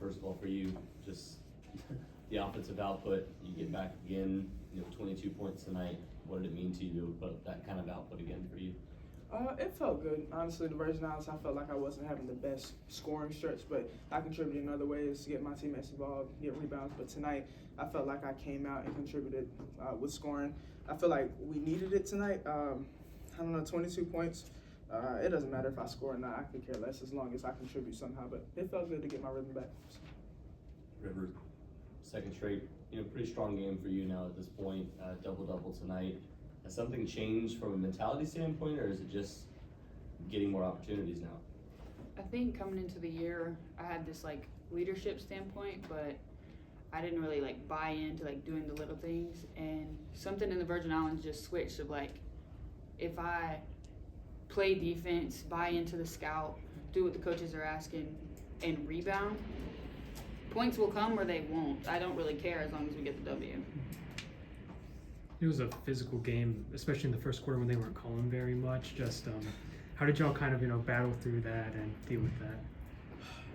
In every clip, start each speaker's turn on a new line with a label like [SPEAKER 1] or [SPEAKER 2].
[SPEAKER 1] first of all, for you, just the offensive output, you get back again, 22 points tonight. What did it mean to you to put up that kind of output again for you?
[SPEAKER 2] It felt good. Honestly, the Virgin Islands, I felt like I wasn't having the best scoring stretch, but I contributed in other ways to get my teammates involved, get rebounds. But tonight, I felt like I came out and contributed with scoring. I feel like we needed it tonight. I don't know, 22 points. It doesn't matter if I score or not. I could care less as long as I contribute somehow. But it felt good to get my rhythm back.
[SPEAKER 1] Rivers, second straight, pretty strong game for you now at this point. Double-double tonight. Has something changed from a mentality standpoint, or is it just getting more opportunities now?
[SPEAKER 3] I think coming into the year, I had this leadership standpoint, but I didn't really buy into doing the little things. And something in the Virgin Islands just switched of if I play defense, buy into the scout, do what the coaches are asking, and rebound, points will come or they won't. I don't really care as long as we get the W.
[SPEAKER 4] It was a physical game, especially in the first quarter when they weren't calling very much. Just how did y'all kind of battle through that and deal with that?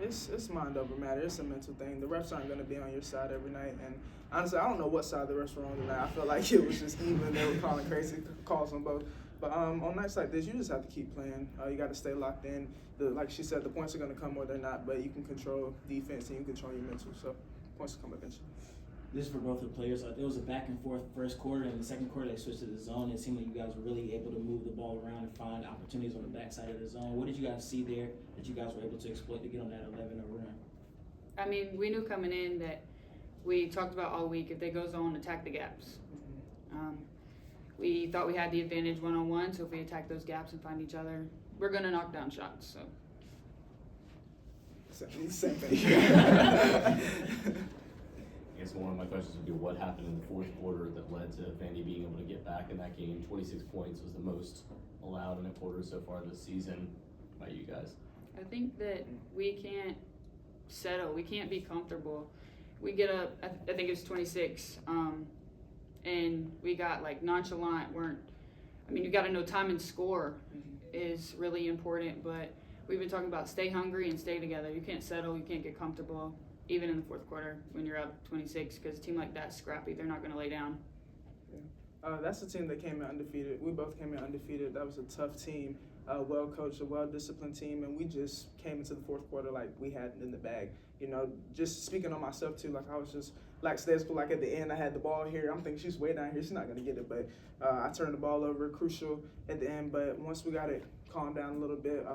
[SPEAKER 2] It's mind over matter. It's a mental thing. The refs aren't going to be on your side every night. And honestly, I don't know what side the refs were on tonight. I felt like it was just even. They were calling crazy calls on both. But on nights like this, you just have to keep playing. You got to stay locked in. Like she said, the points are going to come or they're not, but you can control defense and you can control your mental. So points will come eventually.
[SPEAKER 5] This is for both the players. There was a back and forth first quarter, and the second quarter they switched to the zone. It seemed like you guys were really able to move the ball around and find opportunities on the backside of the zone. What did you guys see there that you guys were able to exploit to get on that 11-0 run?
[SPEAKER 3] I mean, we knew coming in that we talked about all week, if they go zone, attack the gaps. We thought we had the advantage one-on-one, so if we attack those gaps and find each other, we're going to knock down shots. So
[SPEAKER 2] Same thing.
[SPEAKER 1] I guess one of my questions would be what happened in the fourth quarter that led to Vandy being able to get back in that game. 26 points was the most allowed in a quarter so far this season by you guys.
[SPEAKER 3] I think that we can't settle. We can't be comfortable. We get up, I think it was 26, and we got nonchalant. You got to know time and score is really important, but we've been talking about stay hungry and stay together. You can't settle. You can't get comfortable, even in the fourth quarter when you're up 26, because a team like that's scrappy. They're not going to lay down.
[SPEAKER 2] Yeah. That's the team that came out undefeated. We both came out undefeated. That was a tough team, well-coached, a well-disciplined team, and we just came into the fourth quarter like we had it in the bag. Just speaking on myself too, I was just lackadaisical. At the end, I had the ball here. I'm thinking she's way down here. She's not going to get it, but I turned the ball over, crucial at the end. But once we got it calmed down a little bit,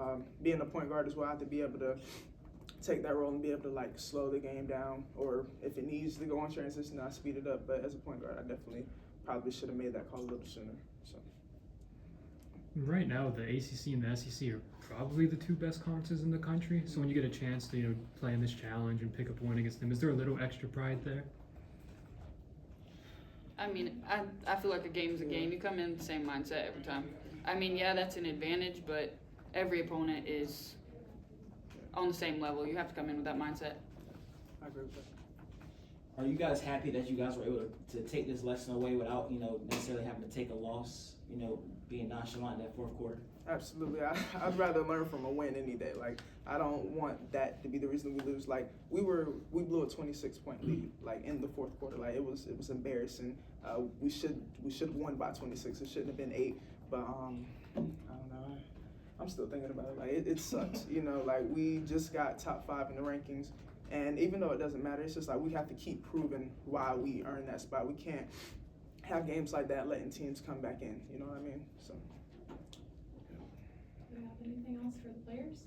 [SPEAKER 2] being a point guard as well, I have to be able to take that role and be able to slow the game down, or if it needs to go on transition, I speed it up. But as a point guard, I definitely probably should have made that call a little sooner. So
[SPEAKER 4] Right now, the ACC and the SEC are probably the two best conferences in the country. So when you get a chance to play in this challenge and pick up a win against them, is there a little extra pride there?
[SPEAKER 3] I feel like a game's a game. You come in with the same mindset every time. Yeah, that's an advantage, but every opponent is on the same level. You have to come in with that mindset.
[SPEAKER 2] I agree with that.
[SPEAKER 5] Are you guys happy that you guys were able to take this lesson away without, necessarily having to take a loss, being nonchalant in that fourth quarter?
[SPEAKER 2] Absolutely. I'd rather learn from a win any day. I don't want that to be the reason we lose. We blew a 26-point lead in the fourth quarter. It was embarrassing. We should have won by 26. It shouldn't have been 8. But I don't know. I'm still thinking about it. It sucks. We just got top 5 in the rankings. And even though it doesn't matter, it's just we have to keep proving why we earned that spot. We can't have games like that letting teams come back in. You know what I mean? So.
[SPEAKER 6] Do you have anything else for the players?